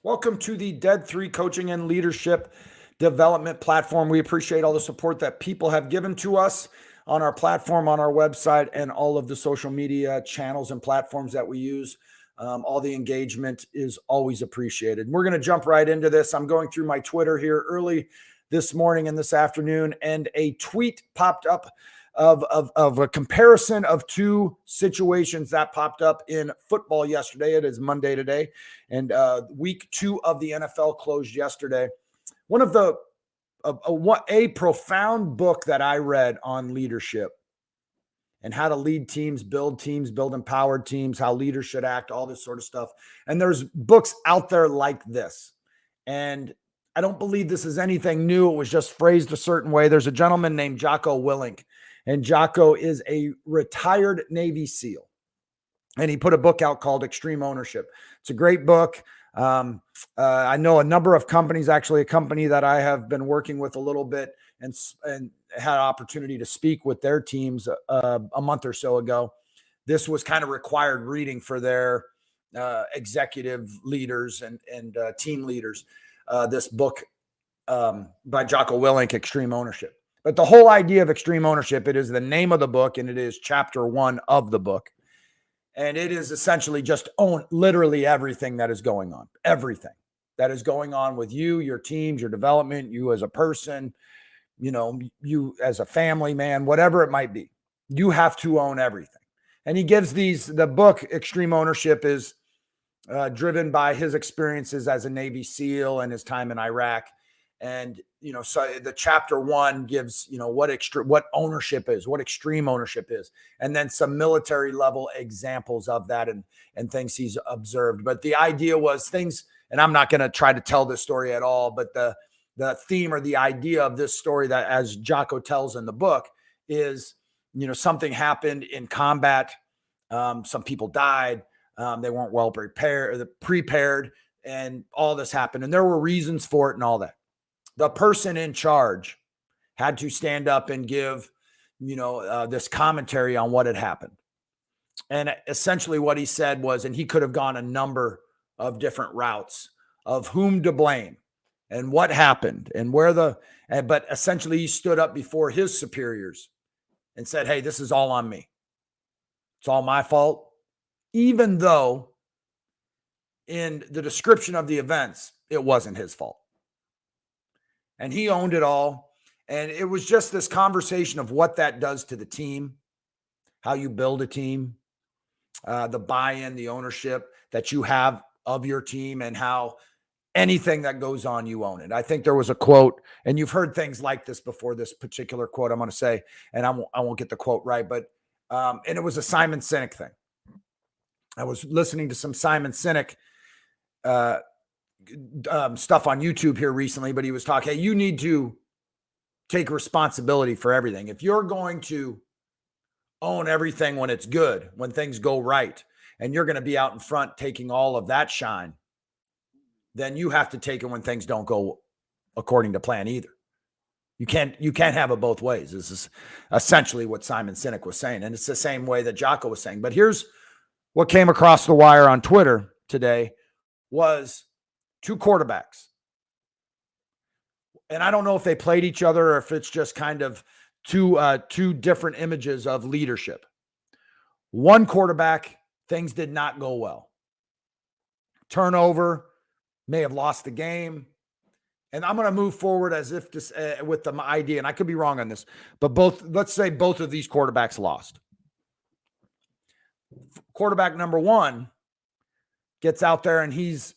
Welcome to the Dead 3 Coaching and Leadership Development Platform. We appreciate all the support that people have given to us on our platform, on our website, and all of the social media channels and platforms that we use. All the engagement is always appreciated. We're going to jump right into this. I'm going through my Twitter here early this morning and this afternoon, and a tweet popped up of a comparison of two situations that popped up in football yesterday. It is Monday today, and week 2 of the NFL closed yesterday. One of a profound book that I read on leadership and how to lead teams, build empowered teams, how leaders should act, all this sort of stuff. And there's books out there like this. And I don't believe this is anything new. It was just phrased a certain way. There's a gentleman named Jocko Willink, and Jocko is a retired Navy SEAL. And he put a book out called Extreme Ownership. It's a great book. I know a number of companies, actually a company that I have been working with a little bit and had opportunity to speak with their teams a month or so ago. This was kind of required reading for their executive leaders and team leaders. This book by Jocko Willink, Extreme Ownership. But the whole idea of extreme ownership, it is the name of the book, and it is chapter 1 of the book. And it is essentially just own literally everything that is going on, everything that is going on with you, your teams, your development, you as a person, you as a family man, whatever it might be. You have to own everything. And he gives the book Extreme Ownership is driven by his experiences as a Navy SEAL and his time in Iraq. And, so the chapter 1 gives, what ownership is, what extreme ownership is, and then some military level examples of that and things he's observed. But the idea was things, and I'm not going to try to tell this story at all, but the theme or the idea of this story that as Jocko tells in the book is, something happened in combat. Some people died. They weren't well prepared, and all this happened. And there were reasons for it and all that. The person in charge had to stand up and give, this commentary on what had happened. And essentially what he said was, and he could have gone a number of different routes of whom to blame and what happened and but essentially he stood up before his superiors and said, hey, this is all on me. It's all my fault. Even though in the description of the events, it wasn't his fault. And he owned it all. And it was just this conversation of what that does to the team, how you build a team, the buy-in, the ownership that you have of your team, and how anything that goes on, you own it. I think there was a quote, and you've heard things like this before, this particular quote I'm going to say, and I won't get the quote right, but and it was a Simon Sinek thing. I was listening to some Simon Sinek stuff on YouTube here recently, but he was talking, hey, you need to take responsibility for everything. If you're going to own everything when it's good, when things go right, and you're going to be out in front taking all of that shine, then you have to take it when things don't go according to plan either. You can't have it both ways. This is essentially what Simon Sinek was saying. And it's the same way that Jocko was saying. But here's what came across the wire on Twitter today was 2 quarterbacks. And I don't know if they played each other or if it's just kind of two different images of leadership. One quarterback, things did not go well. Turnover, may have lost the game. And I'm going to move forward as if this with the idea, and I could be wrong on this, but let's say both of these quarterbacks lost. Quarterback number 1 gets out there and he's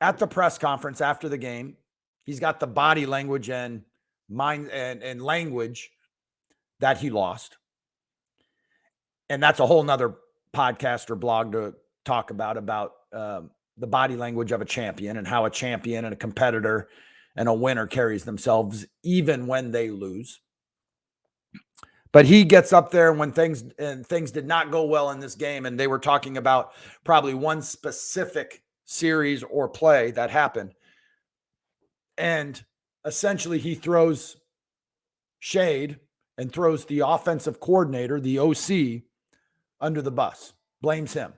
at the press conference after the game. He's got the body language and mind and language that he lost. And that's a whole nother podcast or blog to talk about the body language of a champion and how a champion and a competitor and a winner carries themselves even when they lose. But he gets up there when things did not go well in this game, and they were talking about probably one specific series or play that happened. And essentially he throws shade and throws the offensive coordinator, the OC, under the bus, blames him.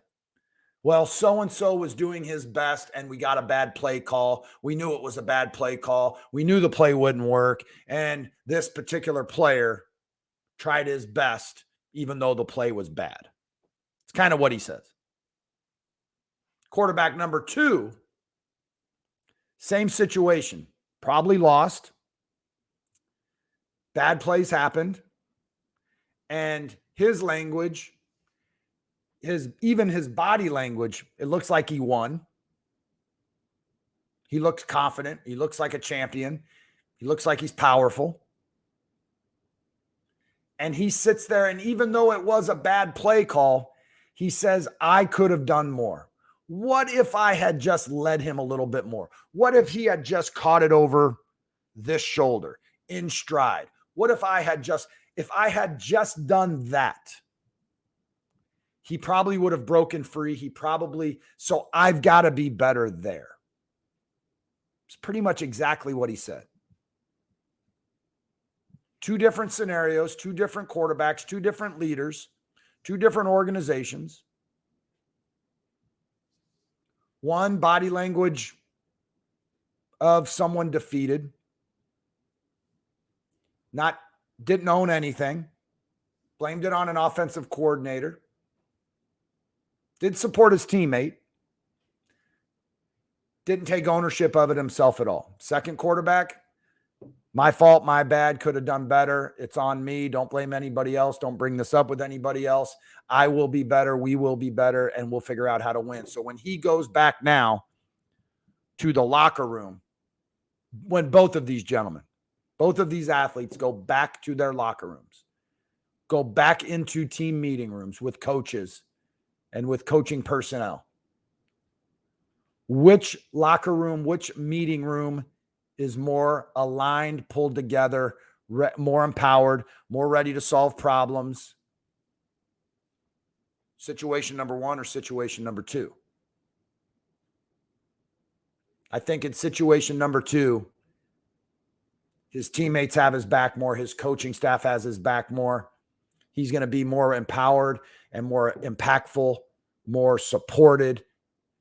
Well, so-and-so was doing his best and we got a bad play call. We knew it was a bad play call. We knew the play wouldn't work. And this particular player tried his best, even though the play was bad. It's kind of what he says. Quarterback number 2, same situation, probably lost. Bad plays happened. And his language, even his body language, it looks like he won. He looks confident. He looks like a champion. He looks like he's powerful. And he sits there, and even though it was a bad play call, he says, I could have done more. What if I had just led him a little bit more? What if he had just caught it over this shoulder in stride? What if I had just done that? He probably would have broken free. So I've got to be better there. It's pretty much exactly what he said. 2 different scenarios, 2 different quarterbacks, 2 different leaders, 2 different organizations. One, body language of someone defeated, didn't own anything, blamed it on an offensive coordinator, did support his teammate, didn't take ownership of it himself at all. Second quarterback, my fault, my bad, could have done better. It's on me. Don't blame anybody else. Don't bring this up with anybody else. I will be better. We will be better, and we'll figure out how to win. So when he goes back now to the locker room, when both of these gentlemen, both of these athletes go back to their locker rooms, go back into team meeting rooms with coaches and with coaching personnel, which locker room, which meeting room is more aligned, pulled together, more empowered, more ready to solve problems? Situation number 1 or situation number 2? I think in situation number 2, his teammates have his back more. His coaching staff has his back more. He's going to be more empowered and more impactful, more supported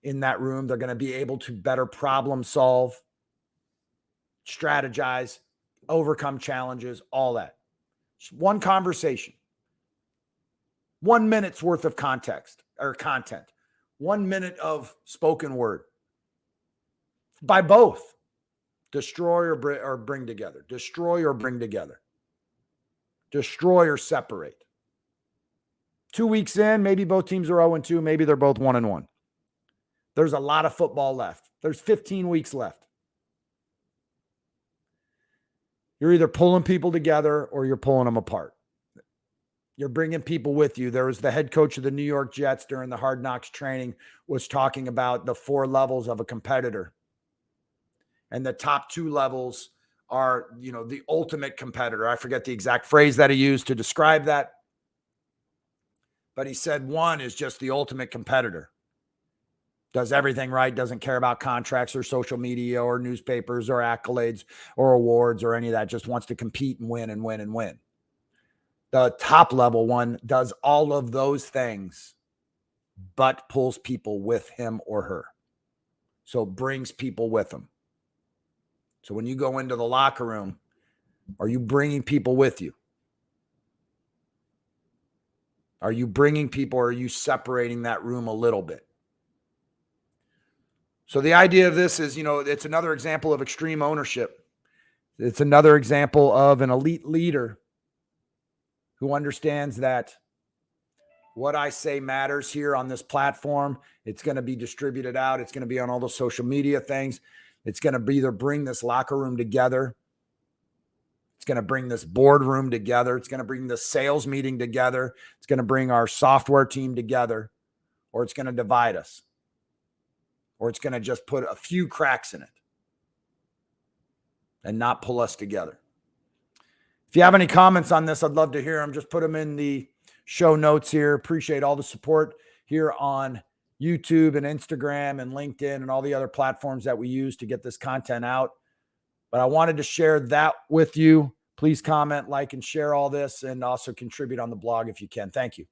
in that room. They're going to be able to better problem solve, strategize, overcome challenges, all that. Just one conversation, 1 minute's worth of context or content, 1 minute of spoken word by both. Destroy or bring together. Destroy or bring together. Destroy or separate. 2 weeks in, maybe both teams are 0-2. Maybe they're both 1-1. There's a lot of football left. There's 15 weeks left. You're either pulling people together or you're pulling them apart. You're bringing people with you. There was the head coach of the New York Jets during the Hard Knocks training was talking about the 4 levels of a competitor. And the top 2 levels are, the ultimate competitor. I forget the exact phrase that he used to describe that. But he said 1 is just the ultimate competitor. Does everything right, doesn't care about contracts or social media or newspapers or accolades or awards or any of that, just wants to compete and win and win and win. The top level one does all of those things, but pulls people with him or her. So brings people with him. So when you go into the locker room, are you bringing people with you? Are you bringing people, or are you separating that room a little bit? So the idea of this is, it's another example of extreme ownership. It's another example of an elite leader who understands that what I say matters here on this platform. It's going to be distributed out. It's going to be on all the social media things. It's going to either bring this locker room together. It's going to bring this boardroom together. It's going to bring the sales meeting together. It's going to bring our software team together, or it's going to divide us, or it's going to just put a few cracks in it and not pull us together. If you have any comments on this, I'd love to hear them. Just put them in the show notes here. Appreciate all the support here on YouTube and Instagram and LinkedIn and all the other platforms that we use to get this content out. But I wanted to share that with you. Please comment, like, and share all this, and also contribute on the blog if you can. Thank you.